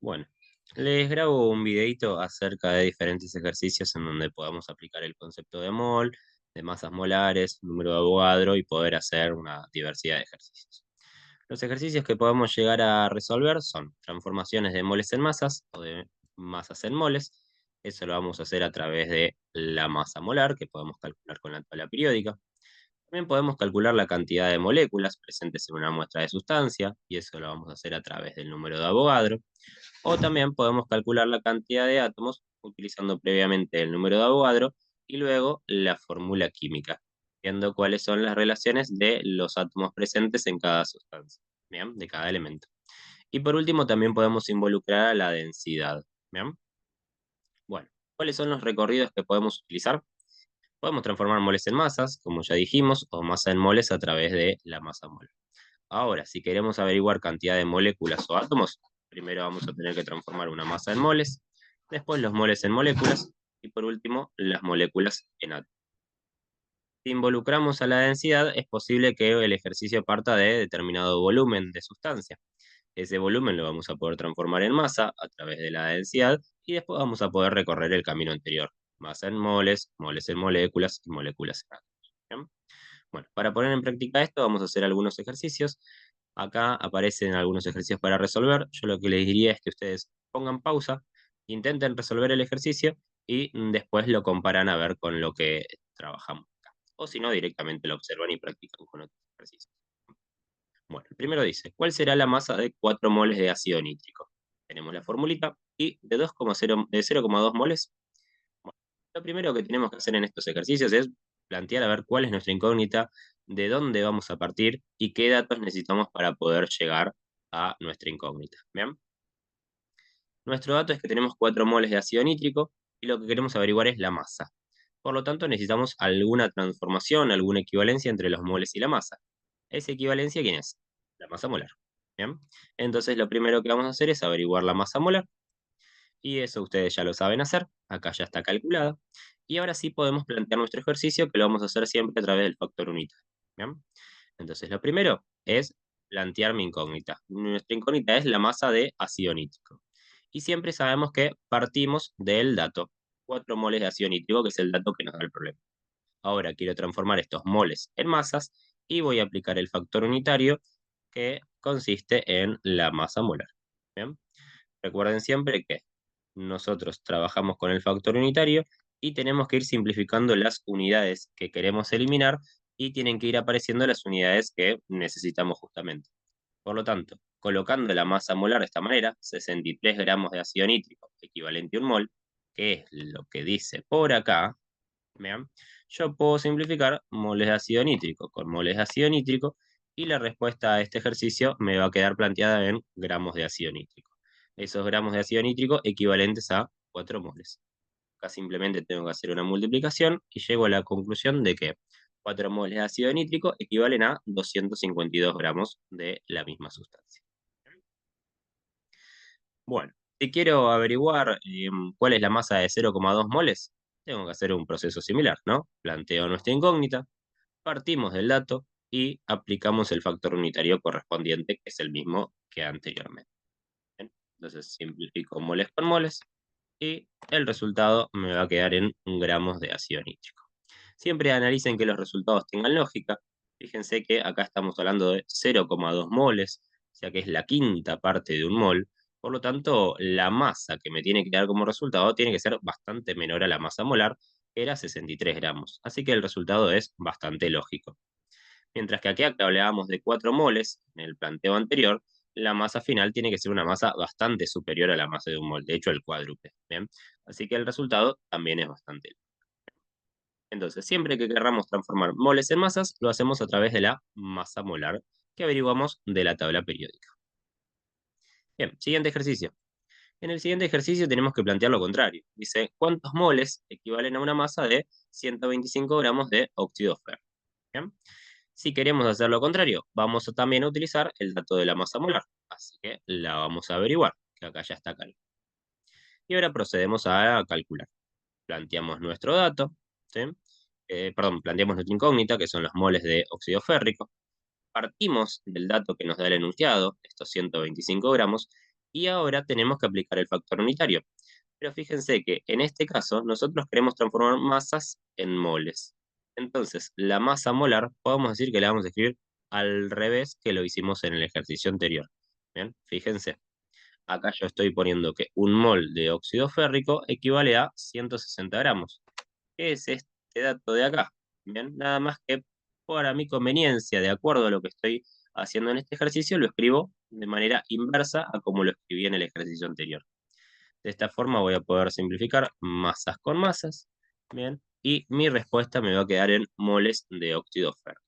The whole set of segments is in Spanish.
Bueno, les grabo un videito acerca de diferentes ejercicios en donde podamos aplicar el concepto de mol, de masas molares, número de Avogadro y poder hacer una diversidad de ejercicios. Los ejercicios que podemos llegar a resolver son transformaciones de moles en masas o de masas en moles. Eso lo vamos a hacer a través de la masa molar, que podemos calcular con la tabla periódica. También podemos calcular la cantidad de moléculas presentes en una muestra de sustancia, y eso lo vamos a hacer a través del número de Avogadro. O también podemos calcular la cantidad de átomos utilizando previamente el número de Avogadro y luego la fórmula química, viendo cuáles son las relaciones de los átomos presentes en cada sustancia, ¿bien? De cada elemento. Y por último, también podemos involucrar a la densidad, ¿bien? Bueno, ¿cuáles son los recorridos que podemos utilizar? Podemos transformar moles en masas, como ya dijimos, o masa en moles a través de la masa mol. Ahora, si queremos averiguar cantidad de moléculas o átomos, primero vamos a tener que transformar una masa en moles, después los moles en moléculas y por último las moléculas en átomos. Si involucramos a la densidad, es posible que el ejercicio parta de determinado volumen de sustancia. Ese volumen lo vamos a poder transformar en masa a través de la densidad y después vamos a poder recorrer el camino anterior. Masa en moles, moles en moléculas y moléculas en átomos. ¿Bien? Bueno, para poner en práctica esto, vamos a hacer algunos ejercicios. Acá aparecen algunos ejercicios para resolver. Yo lo que les diría es que ustedes pongan pausa, intenten resolver el ejercicio y después lo comparan a ver con lo que trabajamos acá. O si no, directamente lo observan y practican con otros ejercicios. Bueno, el primero dice, ¿cuál será la masa de 4 moles de ácido nítrico? Tenemos la formulita y de 0,2 moles. Bueno, lo primero que tenemos que hacer en estos ejercicios es plantear a ver cuál es nuestra incógnita, de dónde vamos a partir y qué datos necesitamos para poder llegar a nuestra incógnita. ¿Bien? Nuestro dato es que tenemos 4 moles de ácido nítrico y lo que queremos averiguar es la masa. Por lo tanto, necesitamos alguna transformación, alguna equivalencia entre los moles y la masa. ¿Esa equivalencia quién es? La masa molar. ¿Bien? Entonces, lo primero que vamos a hacer es averiguar la masa molar. Y eso ustedes ya lo saben hacer, acá ya está calculada. Y ahora sí podemos plantear nuestro ejercicio, que lo vamos a hacer siempre a través del factor unitario. ¿Bien? Entonces, lo primero es plantear mi incógnita. Nuestra incógnita es la masa de ácido nítrico. Y siempre sabemos que partimos del dato, 4 moles de ácido nítrico, que es el dato que nos da el problema. Ahora quiero transformar estos moles en masas y voy a aplicar el factor unitario, que consiste en la masa molar. ¿Bien? Recuerden siempre que nosotros trabajamos con el factor unitario y tenemos que ir simplificando las unidades que queremos eliminar y tienen que ir apareciendo las unidades que necesitamos justamente. Por lo tanto, colocando la masa molar de esta manera, 63 gramos de ácido nítrico, equivalente a un mol, que es lo que dice por acá, vean, yo puedo simplificar moles de ácido nítrico con moles de ácido nítrico y la respuesta a este ejercicio me va a quedar planteada en gramos de ácido nítrico. Esos gramos de ácido nítrico equivalentes a 4 moles. Acá simplemente tengo que hacer una multiplicación y llego a la conclusión de que 4 moles de ácido nítrico equivalen a 252 gramos de la misma sustancia. Bueno, si quiero averiguar cuál es la masa de 0,2 moles, tengo que hacer un proceso similar, ¿no? Planteo nuestra incógnita, partimos del dato y aplicamos el factor unitario correspondiente, que es el mismo que anteriormente. ¿Bien? Entonces simplifico moles con moles y el resultado me va a quedar en gramos de ácido nítrico. Siempre analicen que los resultados tengan lógica. Fíjense que acá estamos hablando de 0,2 moles, o sea que es la quinta parte de un mol. Por lo tanto, la masa que me tiene que dar como resultado tiene que ser bastante menor a la masa molar, que era 63 gramos. Así que el resultado es bastante lógico. Mientras que aquí hablábamos de 4 moles en el planteo anterior, la masa final tiene que ser una masa bastante superior a la masa de un mol, de hecho el cuádruple. ¿Bien? Así que el resultado también es bastante. Entonces, siempre que querramos transformar moles en masas, lo hacemos a través de la masa molar, que averiguamos de la tabla periódica. Bien, siguiente ejercicio. En el siguiente ejercicio tenemos que plantear lo contrario. Dice, ¿cuántos moles equivalen a una masa de 125 gramos de óxido de ferro? Bien. Si queremos hacer lo contrario, vamos a también utilizar el dato de la masa molar. Así que la vamos a averiguar, que acá ya está calculado. Y ahora procedemos a calcular. Planteamos nuestro dato, ¿sí? Planteamos nuestra incógnita, que son los moles de óxido férrico. Partimos del dato que nos da el enunciado, estos 125 gramos, Y ahora tenemos que aplicar el factor unitario. Pero fíjense que en este caso nosotros queremos transformar masas en moles. Entonces, la masa molar, podemos decir que la vamos a escribir al revés que lo hicimos en el ejercicio anterior. Bien, fíjense. Acá yo estoy poniendo que un mol de óxido férrico equivale a 160 gramos. ¿Qué es este dato de acá? Bien, nada más que para mi conveniencia, de acuerdo a lo que estoy haciendo en este ejercicio, lo escribo de manera inversa a como lo escribí en el ejercicio anterior. De esta forma voy a poder simplificar masas con masas, bien, y mi respuesta me va a quedar en moles de óxido férrico.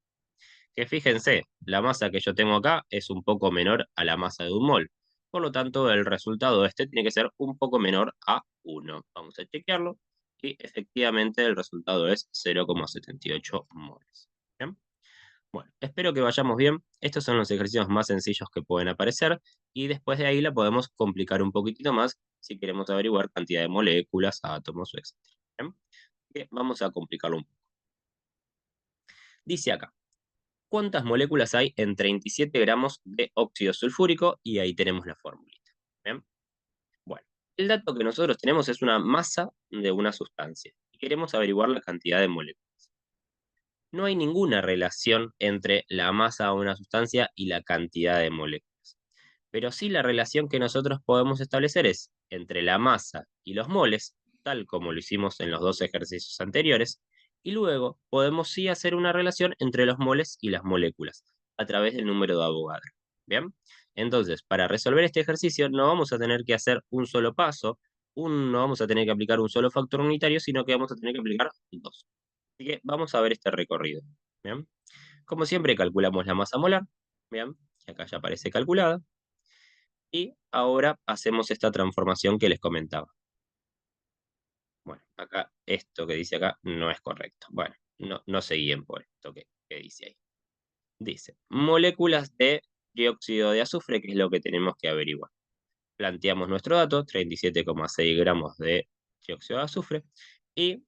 Que fíjense, la masa que yo tengo acá es un poco menor a la masa de un mol. Por lo tanto, el resultado de este tiene que ser un poco menor a 1. Vamos a chequearlo. Y efectivamente el resultado es 0,78 moles. ¿Bien? Bueno, espero que vayamos bien. Estos son los ejercicios más sencillos que pueden aparecer. Y después de ahí la podemos complicar un poquitito más si queremos averiguar cantidad de moléculas, átomos, etc. ¿Bien? Vamos a complicarlo un poco. Dice acá. ¿Cuántas moléculas hay en 37 gramos de óxido sulfúrico? Y ahí tenemos la formulita. ¿Bien? Bueno, el dato que nosotros tenemos es una masa de una sustancia y queremos averiguar la cantidad de moléculas. No hay ninguna relación entre la masa de una sustancia y la cantidad de moléculas. Pero sí la relación que nosotros podemos establecer es entre la masa y los moles, tal como lo hicimos en los dos ejercicios anteriores, y luego podemos sí hacer una relación entre los moles y las moléculas, a través del número de Avogadro. ¿Bien? Entonces, para resolver este ejercicio no vamos a tener que hacer un solo paso, no vamos a tener que aplicar un solo factor unitario, sino que vamos a tener que aplicar dos. Así que vamos a ver este recorrido. ¿Bien? Como siempre, calculamos la masa molar. ¿Bien? Que acá ya aparece calculada. Y ahora hacemos esta transformación que les comentaba. Bueno, acá esto que dice acá no es correcto. Bueno, no se guíen por esto que dice ahí. Dice, moléculas de dióxido de azufre, que es lo que tenemos que averiguar. Planteamos nuestro dato, 37,6 gramos de dióxido de azufre, y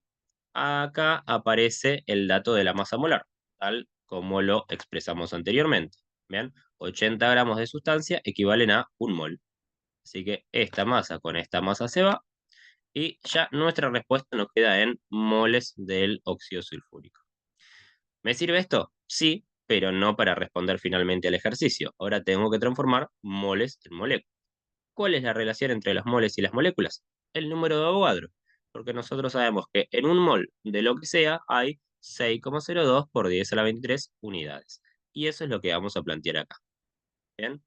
acá aparece el dato de la masa molar, tal como lo expresamos anteriormente. ¿Bien? 80 gramos de sustancia equivalen a un mol. Así que esta masa con esta masa se va y ya nuestra respuesta nos queda en moles del óxido sulfúrico. ¿Me sirve esto? Sí, pero no para responder finalmente al ejercicio. Ahora tengo que transformar moles en moléculas. ¿Cuál es la relación entre los moles y las moléculas? El número de Avogadro, porque nosotros sabemos que en un mol de lo que sea hay 6,02 por 10 a la 23 unidades. Y eso es lo que vamos a plantear acá. ¿Bien?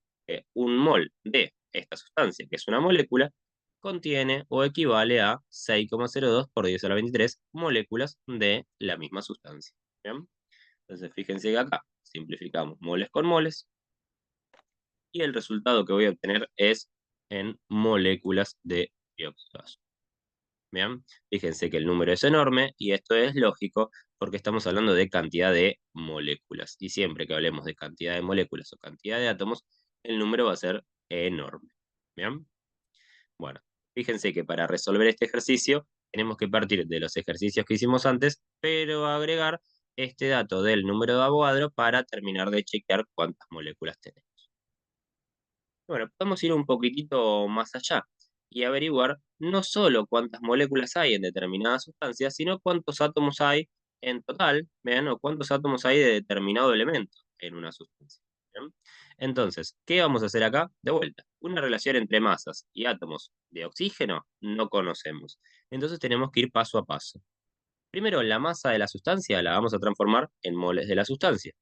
Un mol de esta sustancia, que es una molécula, contiene o equivale a 6,02 por 10 a la 23 moléculas de la misma sustancia. ¿Bien? Entonces, fíjense que acá simplificamos moles con moles y el resultado que voy a obtener es en moléculas de dióxido de azufre. Bien, fíjense que el número es enorme y esto es lógico porque estamos hablando de cantidad de moléculas. Y siempre que hablemos de cantidad de moléculas o cantidad de átomos, el número va a ser enorme. Bien, bueno, fíjense que para resolver este ejercicio tenemos que partir de los ejercicios que hicimos antes, pero agregar este dato del número de Avogadro para terminar de chequear cuántas moléculas tenemos. Bueno, podemos ir un poquitito más allá y averiguar no solo cuántas moléculas hay en determinadas sustancias, sino cuántos átomos hay en total, ¿bien? O cuántos átomos hay de determinado elemento en una sustancia. ¿Bien? Entonces, ¿qué vamos a hacer acá? De vuelta, una relación entre masas y átomos de oxígeno no conocemos. Entonces tenemos que ir paso a paso. Primero, la masa de la sustancia la vamos a transformar en moles de la sustancia.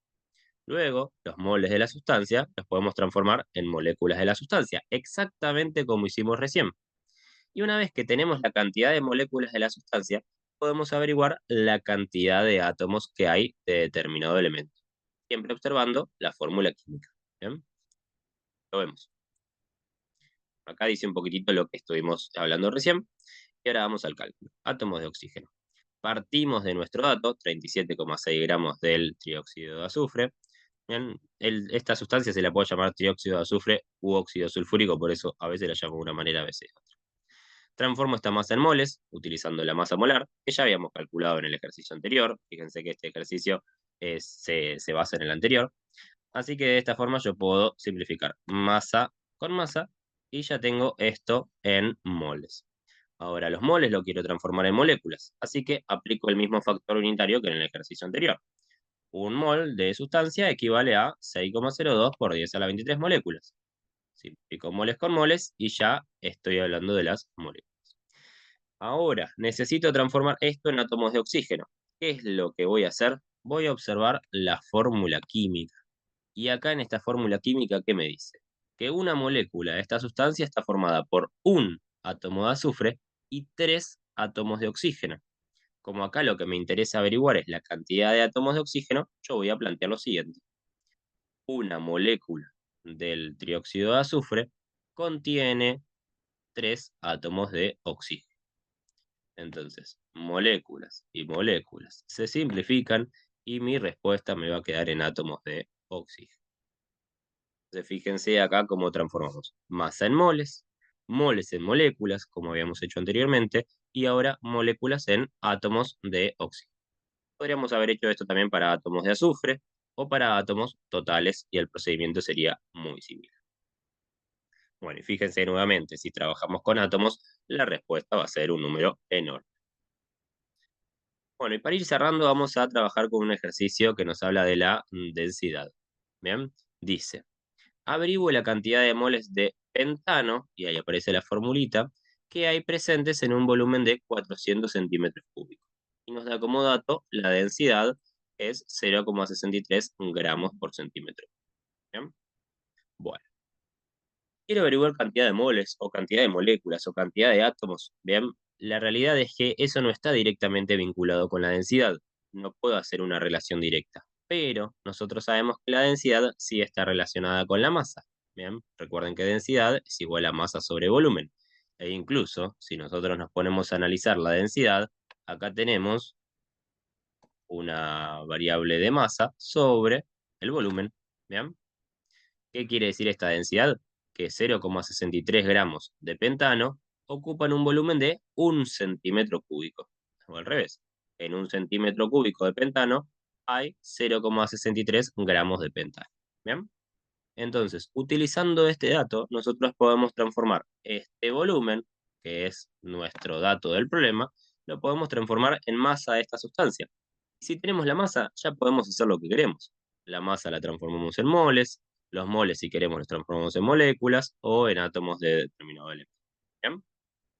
Luego, los moles de la sustancia los podemos transformar en moléculas de la sustancia, exactamente como hicimos recién. Y una vez que tenemos la cantidad de moléculas de la sustancia, podemos averiguar la cantidad de átomos que hay de determinado elemento, siempre observando la fórmula química. ¿Bien? Lo vemos. Acá dice un poquitito lo que estuvimos hablando recién. Y ahora vamos al cálculo. Átomos de oxígeno. Partimos de nuestro dato, 37,6 gramos del trióxido de azufre. Bien, esta sustancia se la puede llamar trióxido de azufre u óxido sulfúrico, por eso a veces la llamo de una manera, a veces de otra. Transformo esta masa en moles, utilizando la masa molar, que ya habíamos calculado en el ejercicio anterior. Fíjense que este ejercicio se basa en el anterior. Así que de esta forma yo puedo simplificar masa con masa Y ya tengo esto en moles. Ahora los moles lo quiero transformar en moléculas, así que aplico el mismo factor unitario que en el ejercicio anterior. Un mol de sustancia equivale a 6,02 por 10 a la 23 moléculas. Simplifico moles con moles y ya estoy hablando de las moléculas. Ahora, necesito transformar esto en átomos de oxígeno. ¿Qué es lo que voy a hacer? Voy a observar la fórmula química. Y acá en esta fórmula química, ¿qué me dice? Que una molécula de esta sustancia está formada por un átomo de azufre y 3 átomos de oxígeno. Como acá lo que me interesa averiguar es la cantidad de átomos de oxígeno, yo voy a plantear lo siguiente. Una molécula del trióxido de azufre contiene 3 átomos de oxígeno. Entonces, moléculas y moléculas se simplifican y mi respuesta me va a quedar en átomos de oxígeno. Entonces, fíjense acá cómo transformamos masa en moles, moles en moléculas, como habíamos hecho anteriormente, y ahora moléculas en átomos de oxígeno. Podríamos haber hecho esto también para átomos de azufre o para átomos totales y el procedimiento sería muy similar. Bueno, y fíjense nuevamente, si trabajamos con átomos, la respuesta va a ser un número enorme. Bueno, y para ir cerrando, vamos a trabajar con un ejercicio que nos habla de la densidad. Bien, dice, averigüe la cantidad de moles de pentano, y ahí aparece la formulita, que hay presentes en un volumen de 400 centímetros cúbicos. Y nos da como dato la densidad es 0,63 gramos por centímetro. ¿Bien? Bueno, quiero averiguar cantidad de moles, o cantidad de moléculas, o cantidad de átomos. Bien, la realidad es que eso no está directamente vinculado con la densidad. No puedo hacer una relación directa. Pero nosotros sabemos que la densidad sí está relacionada con la masa. Bien, recuerden que densidad es igual a masa sobre volumen. E incluso, si nosotros nos ponemos a analizar la densidad, acá tenemos una variable de masa sobre el volumen. Bien. ¿Qué quiere decir esta densidad? Que 0,63 gramos de pentano ocupan un volumen de 1 centímetro cúbico. O al revés, en 1 centímetro cúbico de pentano hay 0,63 gramos de pentano. ¿Bien? Entonces, utilizando este dato, nosotros podemos transformar este volumen, que es nuestro dato del problema, lo podemos transformar en masa de esta sustancia. Si tenemos la masa, ya podemos hacer lo que queremos. La masa la transformamos en moles, los moles, si queremos, los transformamos en moléculas o en átomos de determinado elemento. ¿Bien?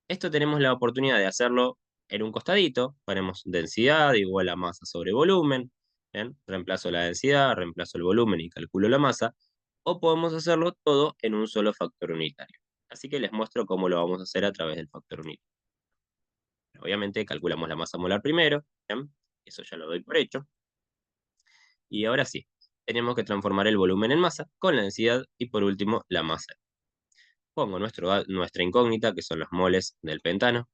Esto tenemos la oportunidad de hacerlo en un costadito. Ponemos densidad igual a masa sobre volumen. ¿Bien? Reemplazo la densidad, reemplazo el volumen y calculo la masa. O podemos hacerlo todo en un solo factor unitario. Así que les muestro cómo lo vamos a hacer a través del factor unitario. Obviamente calculamos la masa molar primero. ¿Bien? Eso ya lo doy por hecho. Y ahora sí, tenemos que transformar el volumen en masa con la densidad y por último la masa. Pongo nuestra incógnita, que son los moles del pentano,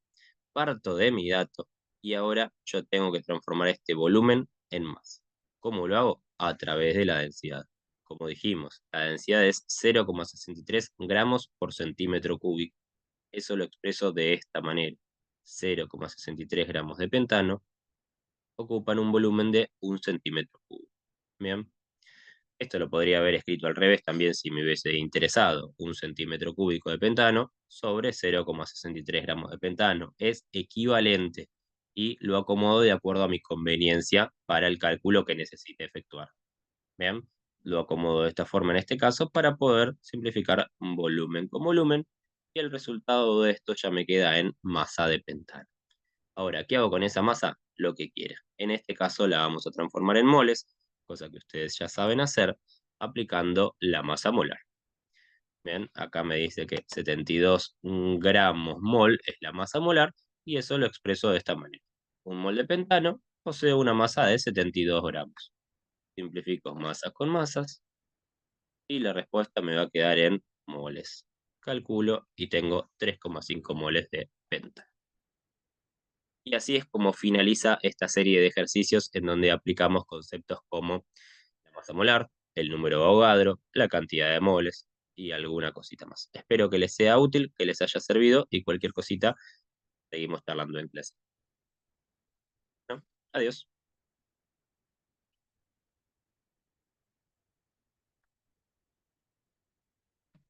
parto de mi dato y ahora yo tengo que transformar este volumen en masa. ¿Cómo lo hago? A través de la densidad. Como dijimos, la densidad es 0,63 gramos por centímetro cúbico. Eso lo expreso de esta manera. 0,63 gramos de pentano ocupan un volumen de 1 centímetro cúbico. Bien. Esto lo podría haber escrito al revés también si me hubiese interesado. 1 centímetro cúbico de pentano sobre 0,63 gramos de pentano. Es equivalente y lo acomodo de acuerdo a mi conveniencia para el cálculo que necesite efectuar. Bien, lo acomodo de esta forma en este caso para poder simplificar volumen con volumen y el resultado de esto ya me queda en masa de pentano. Ahora, ¿qué hago con esa masa? Lo que quiera. En este caso la vamos a transformar en moles, cosa que ustedes ya saben hacer, aplicando la masa molar. Bien, acá me dice que 72 gramos mol es la masa molar, y eso lo expreso de esta manera. Un mol de pentano posee una masa de 72 gramos. Simplifico masas con masas, y la respuesta me va a quedar en moles. Calculo y tengo 3,5 moles de pentano. Y así es como finaliza esta serie de ejercicios en donde aplicamos conceptos como la masa molar, el número de Avogadro, la cantidad de moles y alguna cosita más. Espero que les sea útil, que les haya servido y cualquier cosita seguimos charlando en clase. ¿No? Adiós.